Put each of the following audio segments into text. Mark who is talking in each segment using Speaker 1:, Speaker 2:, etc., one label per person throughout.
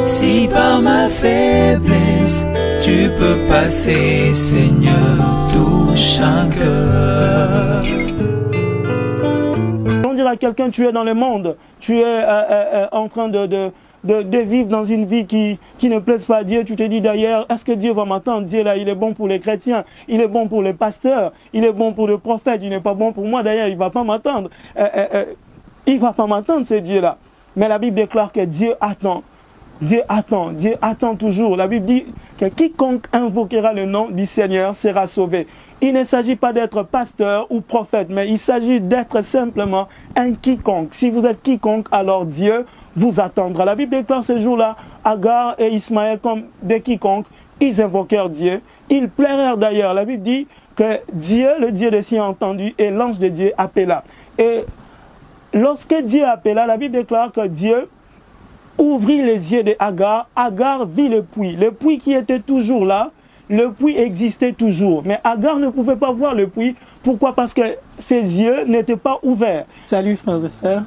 Speaker 1: Si par ma faiblesse tu peux passer, Seigneur, touche un cœur.
Speaker 2: On dirait à quelqu'un, tu es dans le monde, tu es en train de vivre dans une vie qui ne plaise pas à Dieu. Tu te dis d'ailleurs, est-ce que Dieu va m'attendre? Dieu là, il est bon pour les chrétiens, il est bon pour les pasteurs, il est bon pour le prophète, il n'est pas bon pour moi. D'ailleurs, il ne va pas m'attendre. Il ne va pas m'attendre, ce Dieu-là. Mais la Bible déclare que Dieu attend. Dieu attend toujours. La Bible dit que quiconque invoquera le nom du Seigneur sera sauvé. Il ne s'agit pas d'être pasteur ou prophète, mais il s'agit d'être simplement un quiconque. Si vous êtes quiconque, alors Dieu vous attendra. La Bible déclare ce jour-là, Agar et Ismaël comme des quiconques, ils invoquèrent Dieu. Ils plairèrent d'ailleurs. La Bible dit que Dieu, le Dieu des cieux, a entendu et l'ange de Dieu appela. Et lorsque Dieu appela, la Bible déclare que Dieu ouvrit les yeux de Agar. Agar vit le puits qui était toujours là. Le puits existait toujours. Mais Agar ne pouvait pas voir le puits. Pourquoi? Parce que ses yeux n'étaient pas ouverts. Salut frères et sœurs.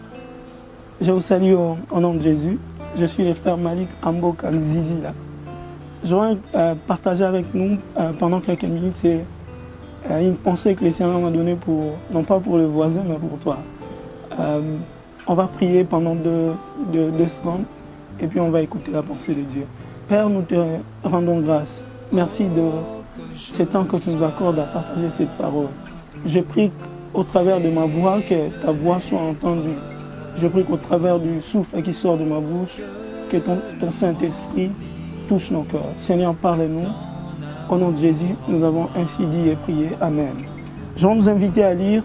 Speaker 2: Je vous salue au nom de Jésus. Je suis le frère Malik Ambok Zizi là. Je voudrais partager avec nous pendant quelques minutes. C'est une pensée que le Seigneur m'a donnée pour, non pas pour le voisin, mais pour toi. On va prier pendant deux secondes et puis on va écouter la pensée de Dieu. Père, nous te rendons grâce. Merci de ce temps que tu nous accordes à partager cette parole. Je prie qu'au travers de ma voix, que ta voix soit entendue. Je prie qu'au travers du souffle qui sort de ma bouche, que ton Saint-Esprit touche nos cœurs. Seigneur, parle-nous. Au nom de Jésus, nous avons ainsi dit et prié. Amen. Je vais nous inviter à lire,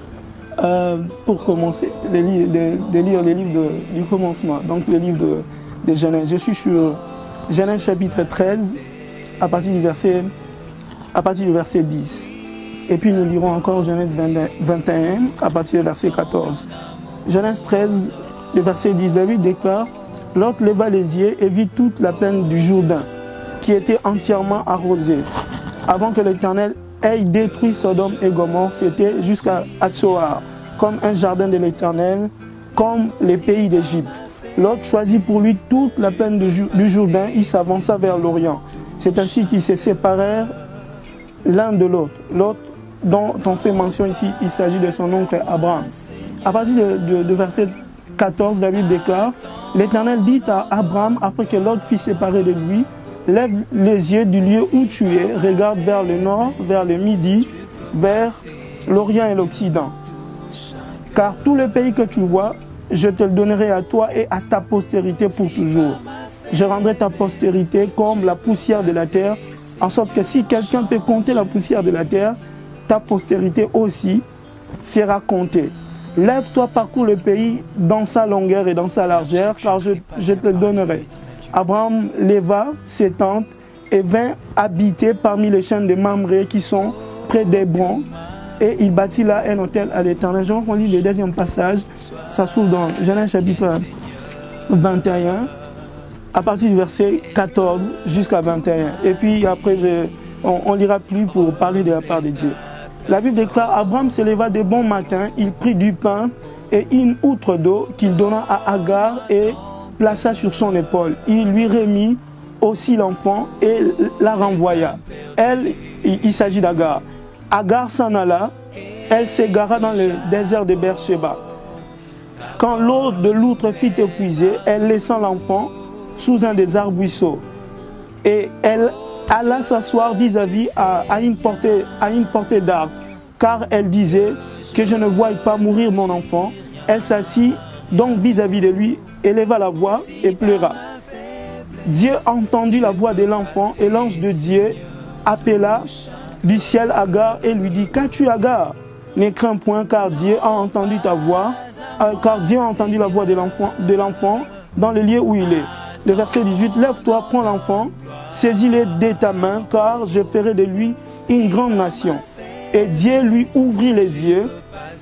Speaker 2: pour commencer, de lire les livres du commencement, donc le livre de Genèse. Je suis sur Genèse chapitre 13, à partir du verset 10. Et puis nous lirons encore Genèse 21, à partir du verset 14. Genèse 13, le verset 10, la Bible déclare: Lot leva les yeux et vit toute la plaine du Jourdain, qui était entièrement arrosée. Avant que l'Éternel ait détruit Sodome et Gomorrhe, c'était jusqu'à Hatsoar, comme un jardin de l'Éternel, comme les pays d'Égypte. Lot choisit pour lui toute la plaine du Jourdain, il s'avança vers l'Orient. C'est ainsi qu'ils se séparèrent l'un de l'autre. Lot, dont on fait mention ici, il s'agit de son oncle Abraham. À partir de verset 14, la Bible déclare: L'Éternel dit à Abraham, après que Lot fut séparé de lui: Lève les yeux du lieu où tu es, regarde vers le nord, vers le midi, vers l'Orient et l'Occident. Car tout le pays que tu vois, je te le donnerai à toi et à ta postérité pour toujours. Je rendrai ta postérité comme la poussière de la terre, en sorte que si quelqu'un peut compter la poussière de la terre, ta postérité aussi sera comptée. Lève-toi, parcours le pays dans sa longueur et dans sa largeur, car je te le donnerai. Abraham leva ses tentes et vint habiter parmi les chaînes de Mamré qui sont près d'Hébron, et il bâtit là un autel à l'Éternel. Je vais lire le deuxième passage, ça se trouve dans Genèse chapitre 21, à partir du verset 14 jusqu'à 21. Et puis après, on lira plus pour parler de la part de Dieu. La Bible déclare: Abraham se leva de bon matin, il prit du pain et une outre d'eau qu'il donna à Agar et plaça sur son épaule. Il lui remit aussi l'enfant et la renvoya. Il s'agit d'Agar. Agar s'en alla, elle s'égara dans le désert de Beersheba. Quand l'eau de l'outre fut épuisée, elle laissa l'enfant sous un des arbrisseaux. Et elle alla s'asseoir vis-à-vis à une portée d'arbre, car elle disait que je ne voie pas mourir mon enfant. Elle s'assit donc vis-à-vis de lui, éleva la voix et pleura. Dieu entendit la voix de l'enfant et l'ange de Dieu appela du ciel Agar et lui dit: Qu'as-tu, Agar? Ne crains point, car Dieu a entendu ta voix, car Dieu a entendu la voix de l'enfant dans le lieu où il est. Le verset 18, lève-toi, prends l'enfant, saisis-le de ta main, car je ferai de lui une grande nation. Et Dieu lui ouvrit les yeux,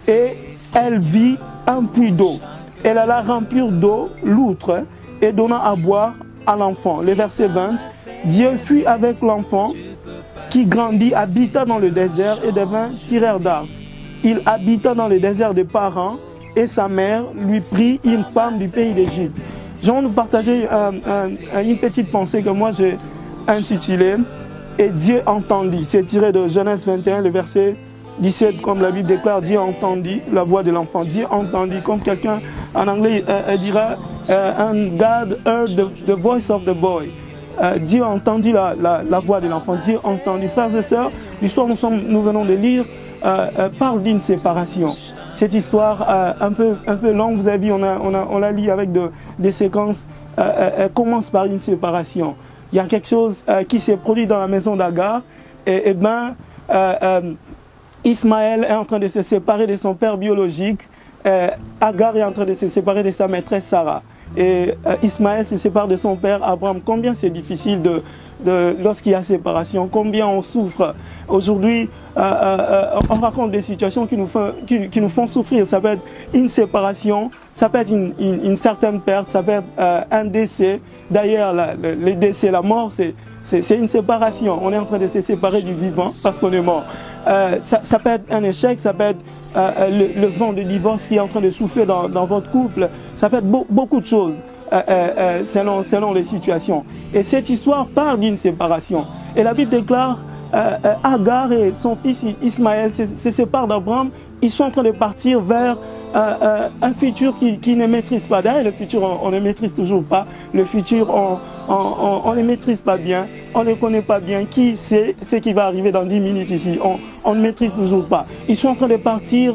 Speaker 2: et elle vit un puits d'eau. Elle alla remplir d'eau l'outre et donna à boire à l'enfant. Le verset 20, Dieu fut avec l'enfant qui grandit, habita dans le désert et devint tireur d'arc. Il habita dans le désert de Paran, et sa mère lui prit une femme du pays d'Égypte. J'aimerais nous partager une petite pensée que moi j'ai intitulée « Et Dieu entendit ». C'est tiré de Genèse 21, le verset 17, comme la Bible déclare, Dieu entendit la voix de l'enfant. Dieu entendit, comme quelqu'un en anglais dira, and God heard the voice of the boy. Dieu a entendu la voix de l'enfant. Dieu a entendu. Frères et sœurs, l'histoire nous venons de lire parle d'une séparation. Cette histoire un peu longue, vous avez vu, on la lit avec des séquences, elle commence par une séparation. Il y a quelque chose qui s'est produit dans la maison d'Agar, et bien, Ismaël est en train de se séparer de son père biologique, Agar est en train de se séparer de sa maîtresse Sarah. Et Ismaël se sépare de son père Abraham. Combien c'est difficile lorsqu'il y a séparation, combien on souffre. Aujourd'hui, on raconte des situations qui nous font souffrir. Ça peut être une séparation, ça peut être une certaine perte, ça peut être un décès. D'ailleurs, le décès, la mort, c'est une séparation. On est en train de se séparer du vivant parce qu'on est mort. Ça peut être un échec, ça peut être le vent de divorce qui est en train de souffler dans votre couple. Ça peut être beaucoup de choses selon les situations. Et cette histoire part d'une séparation. Et la Bible déclare Agar et son fils Ismaël se séparent d'Abraham. Ils sont en train de partir vers un futur qui ne maîtrise pas. D'ailleurs, le futur, on ne maîtrise toujours pas. Le futur, on ne maîtrise pas bien. On ne connaît pas bien qui sait ce qui va arriver dans 10 minutes ici. On ne maîtrise toujours pas. Ils sont en train de partir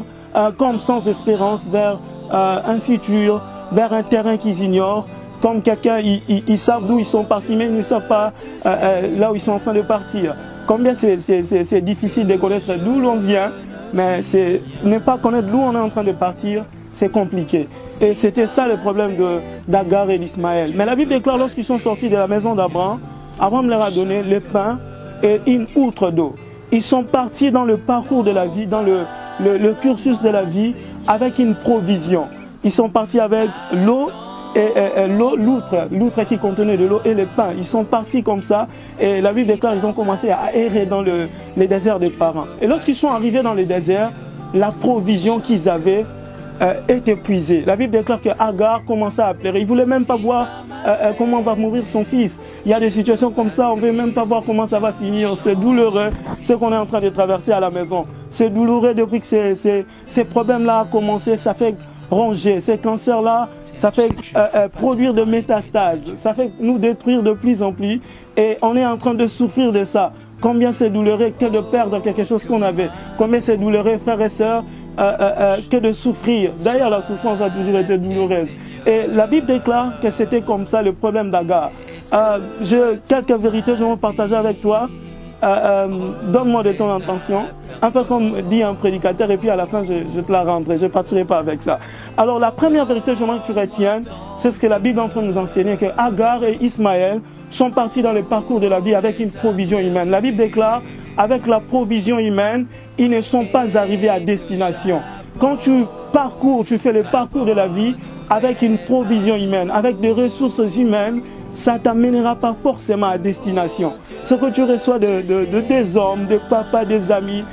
Speaker 2: comme sans espérance vers un futur, vers un terrain qu'ils ignorent. Comme quelqu'un, ils savent d'où ils sont partis, mais ils ne savent pas là où ils sont en train de partir. Combien c'est difficile de connaître d'où l'on vient, mais ne pas connaître d'où on est en train de partir, c'est compliqué. Et c'était ça le problème d'Agar et d'Ismaël. Mais la Bible déclare, lorsqu'ils sont sortis de la maison d'Abraham, Abraham leur a donné le pain et une outre d'eau. Ils sont partis dans le parcours de la vie, dans le cursus de la vie, avec une provision. Ils sont partis avec l'eau, et l'outre qui contenait de l'eau et le pain. Ils sont partis comme ça et la Bible déclare qu'ils ont commencé à errer dans les déserts des parents. Et lorsqu'ils sont arrivés dans les déserts, la provision qu'ils avaient est épuisée. La Bible déclare que Agar commençait à pleurer. Il ne voulait même pas voir comment va mourir son fils. Il y a des situations comme ça, on ne veut même pas voir comment ça va finir. C'est douloureux ce qu'on est en train de traverser à la maison. C'est douloureux depuis que ces problèmes-là ont commencé. Ça fait ronger. Ces cancers-là, ça fait produire de métastases, ça fait nous détruire de plus en plus et on est en train de souffrir de ça. Combien c'est douloureux que de perdre quelque chose qu'on avait, combien c'est douloureux, frères et sœurs, que de souffrir. D'ailleurs, la souffrance a toujours été douloureuse. Et la Bible déclare que c'était comme ça le problème d'Agar. Quelques vérités, je vais partager avec toi. Donne-moi de ton intention, un peu comme dit un prédicateur, et puis à la fin je te la rendrai, je ne partirai pas avec ça. Alors la première vérité, j'aimerais que tu retiennes, c'est ce que la Bible est en train de nous enseigner, que Agar et Ismaël sont partis dans le parcours de la vie avec une provision humaine. La Bible déclare, avec la provision humaine, ils ne sont pas arrivés à destination. Quand tu parcours, tu fais le parcours de la vie avec une provision humaine, avec des ressources humaines, ça ne t'amènera pas forcément à destination. Ce que tu reçois de tes hommes, de papa, des amis,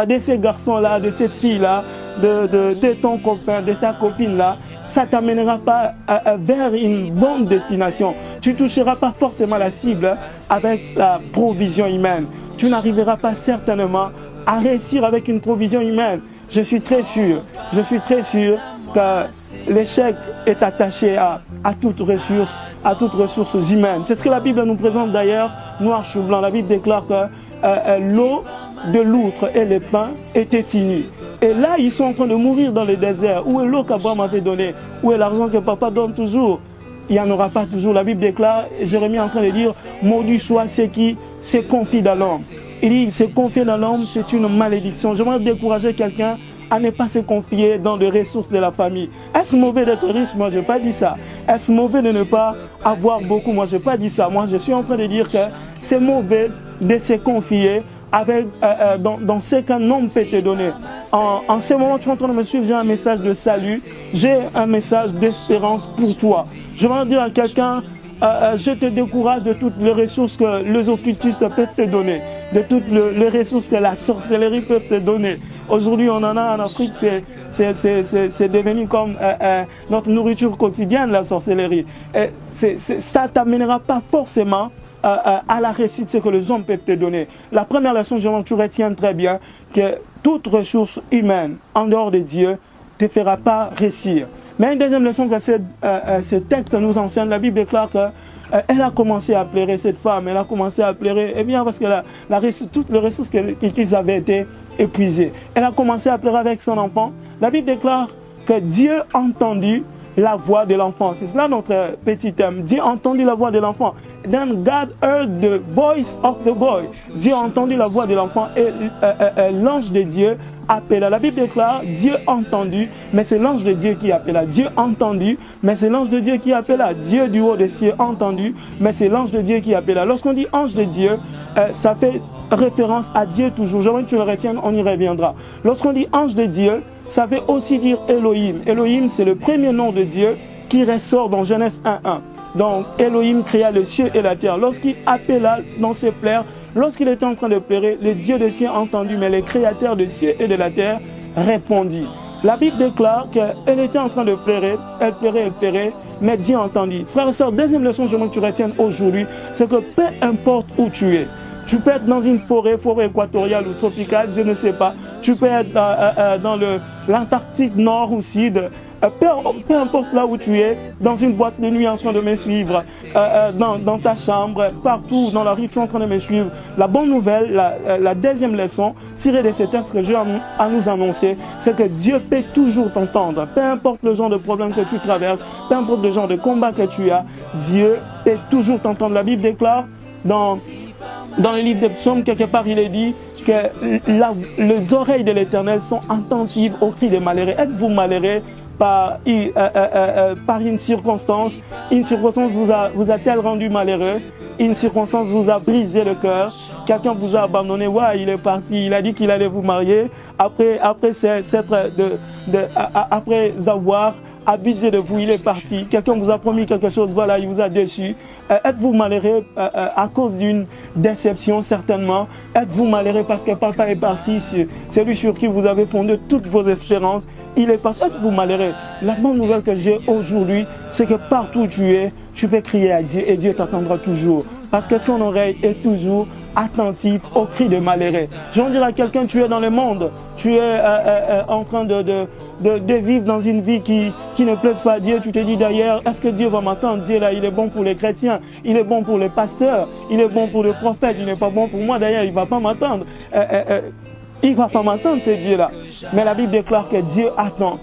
Speaker 2: de ces garçons-là, de cette fille-là, de ton copain, de ta copine-là, ça ne t'amènera pas vers une bonne destination. Tu ne toucheras pas forcément la cible avec la provision humaine. Tu n'arriveras pas certainement à réussir avec une provision humaine. Je suis très sûr que l'échec est attaché à toute ressource humaine. C'est ce que la Bible nous présente d'ailleurs, noir sur blanc. La Bible déclare que l'eau de l'outre et le pain étaient finis. Et là, ils sont en train de mourir dans le désert. Où est l'eau qu'Abraham avait donnée? Où est l'argent que papa donne toujours? Il n'y en aura pas toujours. La Bible déclare, Jérémie est en train de dire, maudit soit ceux qui se confient dans l'homme. Il dit, se confier dans l'homme, c'est une malédiction. J'aimerais décourager quelqu'un à ne pas se confier dans les ressources de la famille. Est-ce mauvais d'être riche? Moi, je n'ai pas dit ça. Est-ce mauvais de ne pas avoir beaucoup? Moi, je n'ai pas dit ça. Moi, je suis en train de dire que c'est mauvais de se confier dans ce qu'un homme peut te donner. En ce moment, tu es en train de me suivre, j'ai un message de salut, j'ai un message d'espérance pour toi. Je vais dire à quelqu'un, je te décourage de toutes les ressources que les occultistes peuvent te donner, de toutes les ressources que la sorcellerie peut te donner. Aujourd'hui, on en a en Afrique, c'est devenu comme notre nourriture quotidienne, la sorcellerie. Ça ne t'amènera pas forcément à la réussite, ce que les hommes peuvent te donner. La première leçon, tu retiens très bien que toute ressource humaine en dehors de Dieu ne te fera pas réussir. Mais une deuxième leçon que ce texte nous enseigne, la Bible déclare qu'elle a commencé à pleurer, cette femme, elle a commencé à pleurer, eh bien parce que toutes les ressources qu'ils avaient été épuisées. Elle a commencé à pleurer avec son enfant. La Bible déclare que Dieu a entendu la voix de l'enfant. C'est cela notre petit thème. Dieu a entendu la voix de l'enfant. Then God heard the voice of the boy. Dieu a entendu la voix de l'enfant et l'ange de Dieu appela. La Bible déclare Dieu a entendu, mais c'est l'ange de Dieu qui appela. Dieu a entendu, mais c'est l'ange de Dieu qui appela. Dieu du haut des cieux a entendu, mais c'est l'ange de Dieu qui appela. Lorsqu'on dit ange de Dieu, ça fait référence à Dieu toujours. J'aimerais que tu le retiennes, on y reviendra. Lorsqu'on dit ange de Dieu, ça veut aussi dire Elohim. Elohim, c'est le premier nom de Dieu qui ressort dans Genèse 1:1. Donc, Elohim créa le ciel et la terre. Lorsqu'il appela dans ses pleurs, lorsqu'il était en train de pleurer, le Dieu des cieux a entendu, mais le créateur des cieux et de la terre répondit. La Bible déclare qu'elle était en train de pleurer, elle pleurait, mais Dieu a entendu. Frères et sœurs, deuxième leçon que tu retiennes aujourd'hui, c'est que peu importe où tu es, tu peux être dans une forêt équatoriale ou tropicale, je ne sais pas. Tu peux être dans l'Antarctique nord ou sud. Peu importe là où tu es, dans une boîte de nuit en train de me suivre, dans ta chambre, partout dans la rue, tu es en train de me suivre. La bonne nouvelle, la deuxième leçon tirée de ces textes que j'ai à nous annoncer, c'est que Dieu peut toujours t'entendre. Peu importe le genre de problème que tu traverses, peu importe le genre de combat que tu as, Dieu peut toujours t'entendre. La Bible déclare dans le livre des psaumes, quelque part, il est dit que les oreilles de l'Éternel sont attentives aux cris des malheureux. Êtes-vous malheureux par une circonstance? Une circonstance vous a-t-elle rendu malheureux? Une circonstance vous a brisé le cœur? Quelqu'un vous a abandonné? Ouais, il est parti, il a dit qu'il allait vous marier. Après avoir abusé de vous, il est parti. Quelqu'un vous a promis quelque chose, voilà, il vous a déçu. Êtes-vous malheureux à cause d'une déception, certainement? Êtes-vous malheureux parce que papa est parti, celui sur qui vous avez fondé toutes vos espérances, il est parti? Êtes-vous malheureux? La bonne nouvelle que j'ai aujourd'hui, c'est que partout où tu es, tu peux crier à Dieu et Dieu t'attendra toujours. Parce que son oreille est toujours attentive aux cris de malheureux. Je vais dire à quelqu'un, tu es dans le monde, tu es en train de vivre dans une vie qui ne plaise pas à Dieu. Tu te dis d'ailleurs, est-ce que Dieu va m'attendre? Dieu là, il est bon pour les chrétiens, il est bon pour les pasteurs, il est bon pour les prophètes, il n'est pas bon pour moi. D'ailleurs, il ne va pas m'attendre. Il ne va pas m'attendre, ce Dieu-là. Mais la Bible déclare que Dieu attend.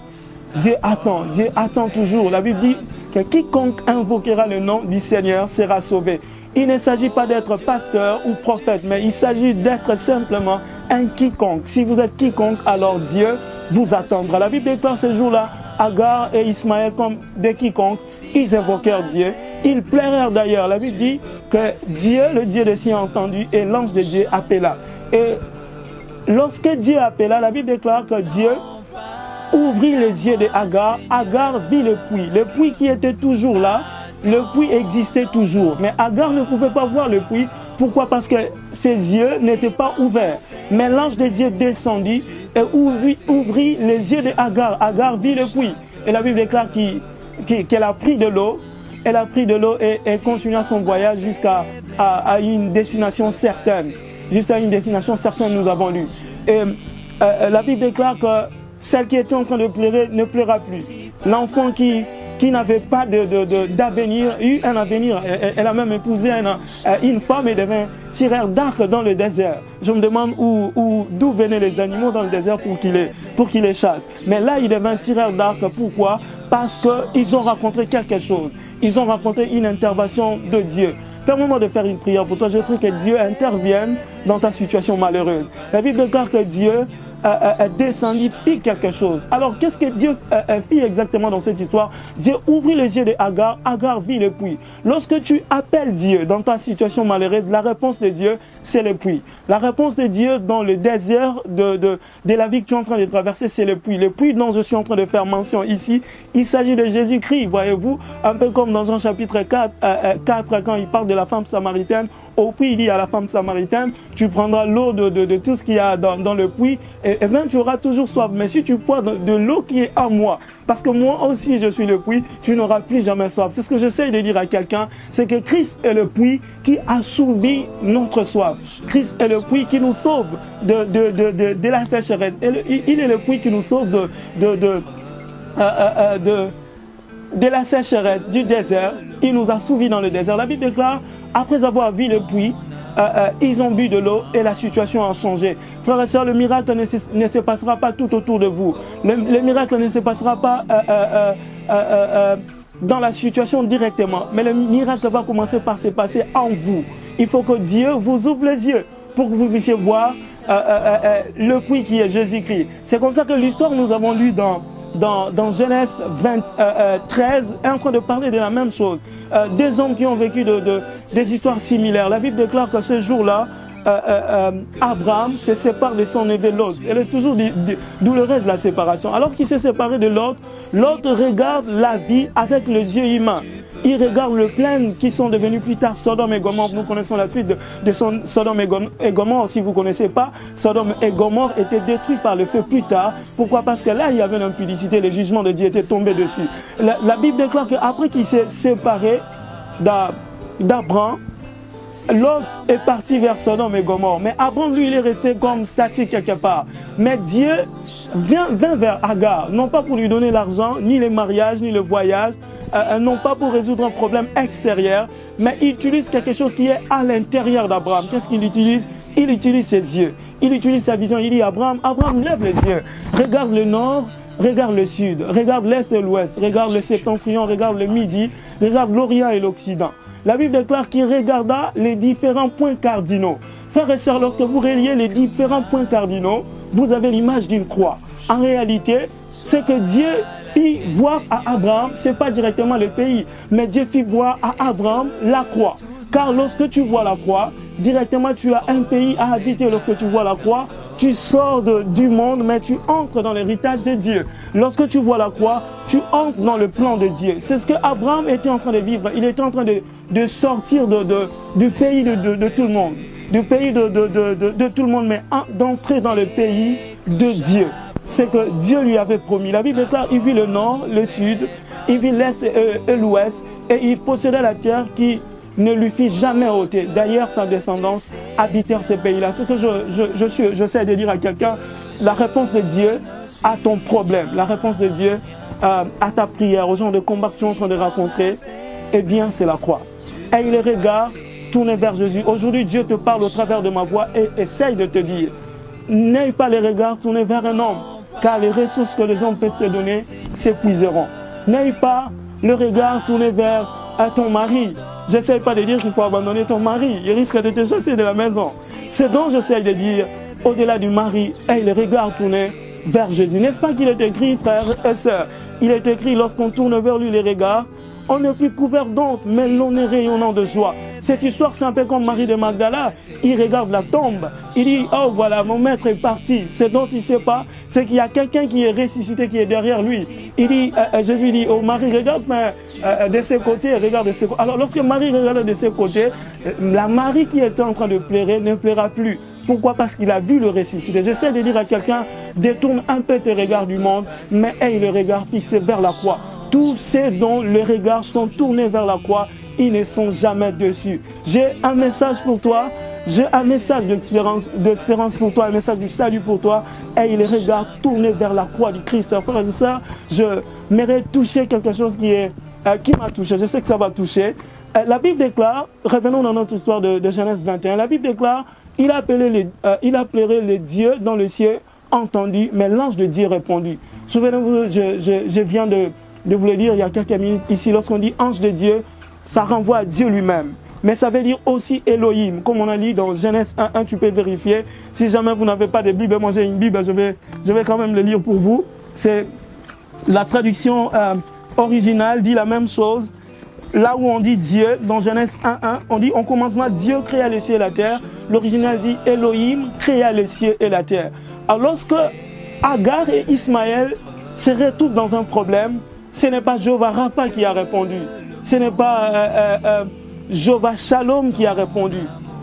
Speaker 2: Dieu attend toujours. La Bible dit que quiconque invoquera le nom du Seigneur sera sauvé. Il ne s'agit pas d'être pasteur ou prophète, mais il s'agit d'être simplement un quiconque. Si vous êtes quiconque, alors Dieu vous attendra. La Bible déclare ce jour-là, Agar et Ismaël comme des quiconques, ils invoquèrent Dieu. Ils pleurèrent d'ailleurs. La Bible dit que Dieu, le Dieu des cieux, a entendu et l'ange de Dieu appela. Et lorsque Dieu appela, la Bible déclare que Dieu ouvrit les yeux de Agar. Agar vit le puits qui était toujours là. Le puits existait toujours, mais Agar ne pouvait pas voir le puits. Pourquoi? Parce que ses yeux n'étaient pas ouverts. Mais l'ange de Dieu descendit et ouvrit les yeux de Agar. Agar vit le puits. Et la Bible déclare qu'elle a pris de l'eau. Elle a pris de l'eau et continua son voyage jusqu'à une destination certaine. Jusqu'à une destination certaine, nous avons lu. Et la Bible déclare que celle qui était en train de pleurer ne pleura plus. L'enfant qui n'avait pas d'avenir, eut un avenir. Elle a même épousé une femme et devint tireur d'arc dans le désert. Je me demande d'où venaient les animaux dans le désert pour qu'ils les chassent. Mais là, il devint tireur d'arc. Pourquoi? Parce qu'ils ont rencontré quelque chose. Ils ont rencontré une intervention de Dieu. Permets-moi de faire une prière pour toi. Je prie que Dieu intervienne dans ta situation malheureuse. La Bible déclare que Dieu descendit, fit quelque chose. Alors, qu'est-ce que Dieu fit exactement dans cette histoire? Dieu ouvrit les yeux d'Agar, Agar vit le puits. Lorsque tu appelles Dieu dans ta situation malheureuse, la réponse de Dieu, c'est le puits. La réponse de Dieu dans le désert de la vie que tu es en train de traverser, c'est le puits. Le puits dont je suis en train de faire mention ici, il s'agit de Jésus-Christ, voyez-vous, un peu comme dans Jean chapitre 4, quand il parle de la femme samaritaine. Au puits, il dit à la femme samaritaine, tu prendras l'eau de tout ce qu'il y a dans le puits, et bien tu auras toujours soif. Mais si tu bois de l'eau qui est à moi, parce que moi aussi je suis le puits, tu n'auras plus jamais soif. C'est ce que j'essaie de dire à quelqu'un, c'est que Christ est le puits qui assouvit notre soif. Christ est le puits qui nous sauve de la sécheresse. Il est le puits qui nous sauve de la sécheresse, du désert. Il nous a souvis dans le désert. La Bible déclare, après avoir vu le puits, ils ont bu de l'eau et la situation a changé. Frères et sœurs, le miracle ne se passera pas tout autour de vous. Le miracle ne se passera pas dans la situation directement. Mais le miracle va commencer par se passer en vous. Il faut que Dieu vous ouvre les yeux pour que vous puissiez voir le puits qui est Jésus-Christ. C'est comme ça que l'histoire nous avons lu dans Genèse 13 est en train de parler de la même chose. Deux hommes qui ont vécu des histoires similaires. La Bible déclare que ce jour-là, Abraham se sépare de son neveu Lot. Elle est toujours douloureuse la séparation. Alors qu'il s'est séparé de Lot, Lot regarde la vie avec les yeux humains. Il regarde le plaines qui sont devenus plus tard Sodome et Gomorrhe. Nous connaissons la suite de Sodome et Gomorrhe. Si vous ne connaissez pas, Sodome et Gomorrhe étaient détruits par le feu plus tard. Pourquoi? Parce que là, il y avait l'impudicité, le jugement de Dieu était tombé dessus. La Bible déclare qu'après qu'il s'est séparé d'Abraham, Lot est parti vers Sodome et Gomorrhe. Mais Abraham, lui, il est resté comme statique quelque part. Mais Dieu vient vers Agar, non pas pour lui donner l'argent, ni le mariage, ni le voyage, non pas pour résoudre un problème extérieur, mais il utilise quelque chose qui est à l'intérieur d'Abraham. Qu'est-ce qu'il utilise? Il utilise ses yeux, il utilise sa vision. Il dit Abraham, lève les yeux, regarde le nord, regarde le sud, regarde l'est et l'ouest, regarde le septentrion, regarde le midi, regarde l'orient et l'occident. La Bible déclare qu'il regarda les différents points cardinaux. Frères et sœurs, lorsque vous reliez les différents points cardinaux, vous avez l'image d'une croix. En réalité, ce que Dieu fit voir à Abraham, ce n'est pas directement le pays, mais Dieu fit voir à Abraham la croix. Car lorsque tu vois la croix, directement tu as un pays à habiter. Lorsque tu vois la croix, tu sors du monde, mais tu entres dans l'héritage de Dieu. Lorsque tu vois la croix, tu entres dans le plan de Dieu. C'est ce que Abraham était en train de vivre. Il était en train de sortir du pays de tout le monde. Du pays de tout le monde, mais d'entrer dans le pays de Dieu. C'est que Dieu lui avait promis. La Bible déclare, il vit le nord, le sud, il vit l'est et l'ouest, et il possédait la terre qui ne lui fit jamais ôter. D'ailleurs, sa descendance habitait ces pays-là. Ce que j'essaie de dire à quelqu'un, la réponse de Dieu à ton problème, la réponse de Dieu à ta prière, aux gens de combat que tu es en train de rencontrer, eh bien, c'est la croix. Et les regards tournés vers Jésus. Aujourd'hui, Dieu te parle au travers de ma voix et essaye de te dire, n'aie pas les regards tournés vers un homme, car les ressources que les hommes peuvent te donner s'épuiseront. N'aie pas le regard tourné vers ton mari. J'essaie pas de dire qu'il faut abandonner ton mari. Il risque de te chasser de la maison. C'est donc j'essaie de dire, au-delà du mari, aie le regard tourné vers Jésus. N'est-ce pas qu'il est écrit, frères et sœurs? Il est écrit, lorsqu'on tourne vers lui les regards, on n'est plus couvert d'honte, mais l'on est rayonnant de joie. Cette histoire, c'est un peu comme Marie de Magdala. Il regarde la tombe. Il dit, oh voilà, mon maître est parti. Ce dont il ne sait pas, c'est qu'il y a quelqu'un qui est ressuscité, qui est derrière lui. Il dit, Jésus dit, oh Marie, regarde de ses côtés, regarde de ses côtés. Alors lorsque Marie regarde de ses côtés, la Marie qui était en train de pleurer ne pleura plus. Pourquoi? Parce qu'il a vu le ressuscité. J'essaie de dire à quelqu'un, détourne un peu tes regards du monde, mais aie le regard fixé vers la croix. Tous ceux dont les regards sont tournés vers la croix, ils ne sont jamais dessus. J'ai un message pour toi, j'ai un message d'espérance pour toi, un message du salut pour toi. Et les regards tournés vers la croix du Christ. Frères et sœurs, je m'aimerais toucher quelque chose qui m'a touché. Je sais que ça va toucher. La Bible déclare, revenons dans notre histoire de Genèse 21, la Bible déclare, il appellerait les dieux dans le ciel entendus, mais l'ange de Dieu répondit. Souvenez-vous, je viens de vous le dire il y a quelques minutes ici, lorsqu'on dit ange de Dieu, ça renvoie à Dieu lui-même. mais ça veut dire aussi Elohim. Comme on a dit dans Genèse 1.1, tu peux vérifier. Si jamais vous n'avez pas de Bible, moi j'ai une Bible, je vais quand même le lire pour vous. C'est la traduction originale dit la même chose. Là où on dit Dieu, dans Genèse 1.1, on dit, on commencement, Dieu créa les cieux et la terre. L'original dit Elohim créa les cieux et la terre. Alors lorsque Agar et Ismaël se retrouvent dans un problème, ce n'est pas Jéhovah Rapha qui a répondu. Ce n'est pas Jéhovah Shalom qui a répondu.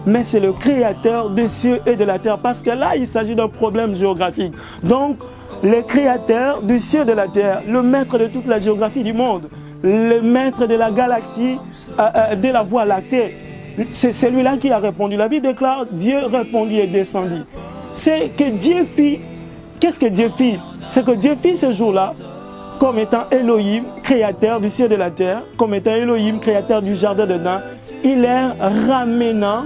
Speaker 2: Mais c'est le créateur des cieux et de la terre. Parce que là, il s'agit d'un problème géographique. Donc, le créateur du ciel et de la terre, le maître de toute la géographie du monde, le maître de la galaxie, de la voie lactée, c'est celui-là qui a répondu. La Bible déclare, Dieu répondit et descendit. C'est que Dieu fit. Qu'est-ce que Dieu fit? C'est que Dieu fit ce jour-là comme étant Elohim, créateur du ciel et de la terre, comme étant Elohim, créateur du jardin d'Éden. Il est ramenant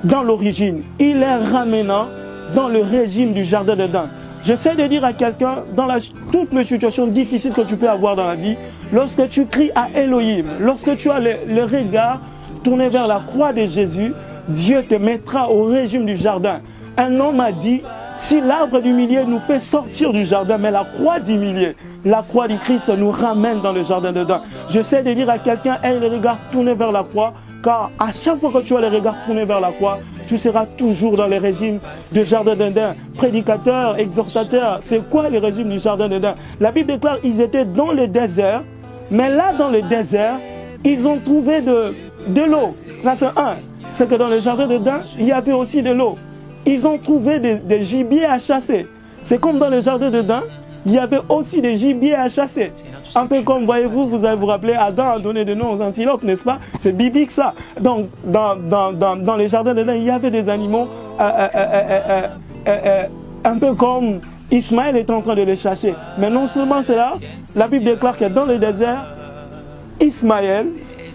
Speaker 2: dans l'origine. Il est ramenant dans le régime du jardin d'Éden. J'essaie de dire à quelqu'un, dans toutes les situations difficiles que tu peux avoir dans la vie, lorsque tu cries à Elohim, lorsque tu as le regard tourné vers la croix de Jésus, Dieu te mettra au régime du jardin. Un homme a dit, si l'arbre du milieu nous fait sortir du jardin, mais la croix du milieu, la croix du Christ nous ramène dans le jardin d'Éden. J'essaie de dire à quelqu'un, aie le regard tourné vers la croix, car à chaque fois que tu as le regard tourné vers la croix, tu seras toujours dans le régime du jardin d'Éden. Prédicateur, exhortateur, c'est quoi le régime du jardin d'Éden? La Bible déclare qu'ils étaient dans le désert, mais là dans le désert, ils ont trouvé de l'eau. Ça c'est un. C'est que dans le jardin d'Éden, il y avait aussi de l'eau. Ils ont trouvé des gibiers à chasser. C'est comme dans le jardin d'Éden, il y avait aussi des gibiers à chasser. Un peu comme, voyez-vous, vous allez vous rappeler, Adam a donné des noms aux antilopes, n'est-ce pas? C'est biblique ça. Donc, dans les jardins d'Éden, il y avait des animaux un peu comme Ismaël est en train de les chasser. Mais non seulement cela, la Bible déclare que dans le désert, Ismaël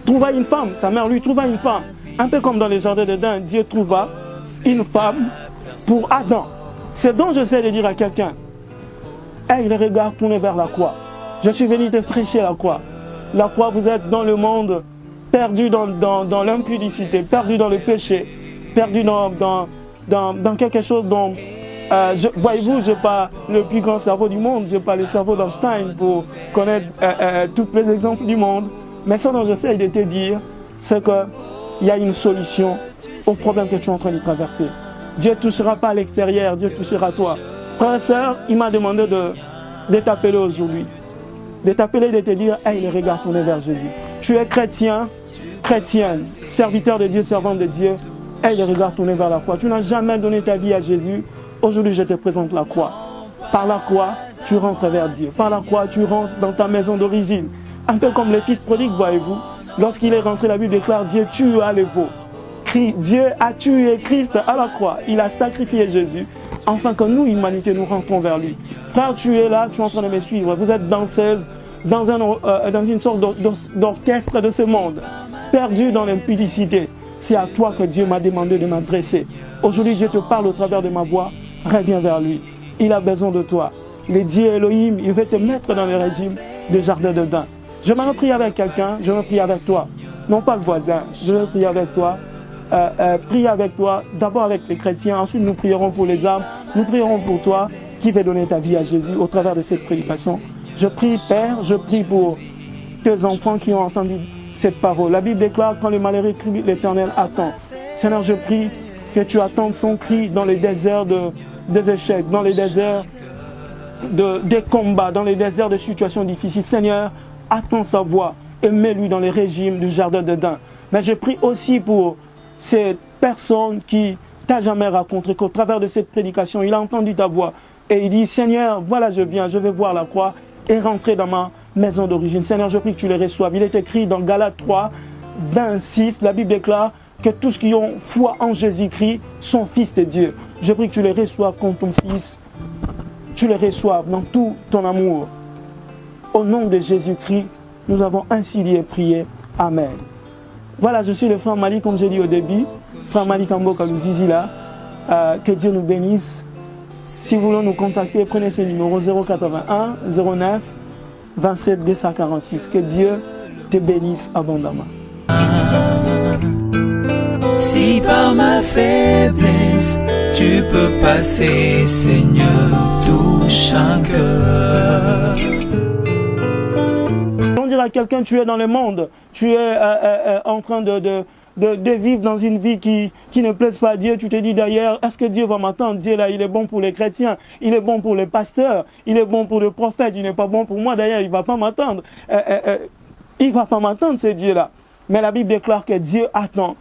Speaker 2: trouva une femme. Sa mère lui trouva une femme. Un peu comme dans les jardins d'Éden, Dieu trouva une femme pour Adam. C'est donc j'essaie de dire à quelqu'un, aie le regard tourné vers la croix. Je suis venu te prêcher la croix. La croix, vous êtes dans le monde, perdu dans l'impudicité, perdu dans le péché, perdu dans quelque chose dont, voyez-vous, je n'ai pas le plus grand cerveau du monde, je n'ai pas le cerveau d'Einstein pour connaître tous les exemples du monde. Mais ce dont j'essaie de te dire, c'est qu'il y a une solution au problème que tu es en train de traverser. Dieu ne touchera pas à l'extérieur, Dieu touchera à toi. Frère et sœur, il m'a demandé de t'appeler aujourd'hui. De t'appeler et de te dire, hey, le regard tourné vers Jésus. Tu es chrétien, chrétienne, serviteur de Dieu, servante de Dieu, hey, le regard tourné vers la croix. Tu n'as jamais donné ta vie à Jésus. Aujourd'hui, je te présente la croix. Par la croix, tu rentres vers Dieu. Par la croix, tu rentres dans ta maison d'origine. Un peu comme le fils prodigue, voyez-vous. Lorsqu'il est rentré, la Bible déclare, Dieu tua les veaux. Dieu a tué Christ à la croix. Il a sacrifié Jésus, afin que nous, humanité, nous rentrons vers lui. Frère, tu es là, tu es en train de me suivre. Vous êtes danseuse dans une sorte d'orchestre de ce monde, perdu dans l'impudicité. C'est à toi que Dieu m'a demandé de m'adresser. Aujourd'hui, Dieu te parle au travers de ma voix. Reviens vers lui. Il a besoin de toi. Le Dieu Elohim, il veut te mettre dans le régime du jardin d'Éden. Je vais prier avec quelqu'un, je vais prier avec toi. Non pas le voisin, je vais prier avec toi. Prier avec toi, d'abord avec les chrétiens, ensuite nous prierons pour les âmes, nous prierons pour toi qui veut donner ta vie à Jésus au travers de cette prédication. Je prie, Père, je prie pour tes enfants qui ont entendu cette parole. La Bible déclare, quand le malheureux crie, l'Éternel attend. Seigneur, je prie que tu attendes son cri dans les déserts des échecs, dans les déserts des combats, dans les déserts de situations difficiles. Seigneur, attends sa voix et mets-lui dans les régimes du jardin d'Éden. Mais je prie aussi pour cette personne qui t'a jamais rencontré, qu'au travers de cette prédication, il a entendu ta voix et il dit, Seigneur, voilà je viens, je vais voir la croix et rentrer dans ma maison d'origine. Seigneur, je prie que tu les reçoives. Il est écrit dans Galates 3, 26, la Bible déclare que tous qui ont foi en Jésus-Christ sont fils de Dieu. Je prie que tu les reçoives comme ton fils, tu les reçoives dans tout ton amour. Au nom de Jésus-Christ, nous avons ainsi dit et prié. Amen. Voilà, je suis le frère Malik, comme j'ai dit au début. Frère Malik Ambo comme Zizi là. Que Dieu nous bénisse. Si vous voulez nous contacter, prenez ce numéro 081 09 27 246. Que Dieu te bénisse abondamment.
Speaker 1: Si par ma faiblesse, tu peux passer, Seigneur, touche un cœur.
Speaker 2: On dirait à quelqu'un, tu es dans le monde, tu es en train de vivre dans une vie qui ne plaise pas à Dieu. Tu te dis d'ailleurs, est-ce que Dieu va m'entendre? Dieu là, il est bon pour les chrétiens, il est bon pour les pasteurs, il est bon pour les prophètes, il n'est pas bon pour moi. D'ailleurs, il ne va pas m'entendre. Il ne va pas m'entendre, ce Dieu-là. Mais la Bible déclare que Dieu attend.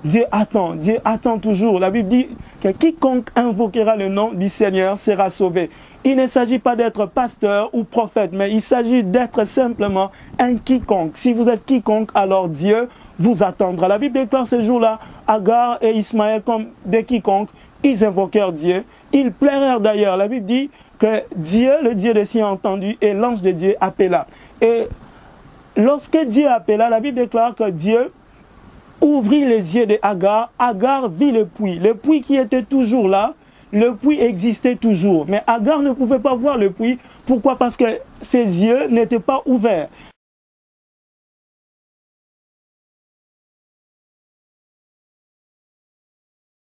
Speaker 2: Dieu attend toujours. La Bible dit que quiconque invoquera le nom du Seigneur sera sauvé. Il ne s'agit pas d'être pasteur ou prophète, mais il s'agit d'être simplement un quiconque. Si vous êtes quiconque, alors Dieu vous attendra. La Bible déclare ce jour-là, Agar et Ismaël comme des quiconques, ils invoquèrent Dieu. Ils pleurèrent d'ailleurs. La Bible dit que Dieu, le Dieu des cieux, a entendu et l'ange de Dieu appela. Et lorsque Dieu appela, la Bible déclare que Dieu ouvrit les yeux de Agar. Agar vit le puits qui était toujours là. Le puits existait toujours. Mais Agar ne pouvait pas voir le puits. Pourquoi? Parce que ses yeux n'étaient pas ouverts.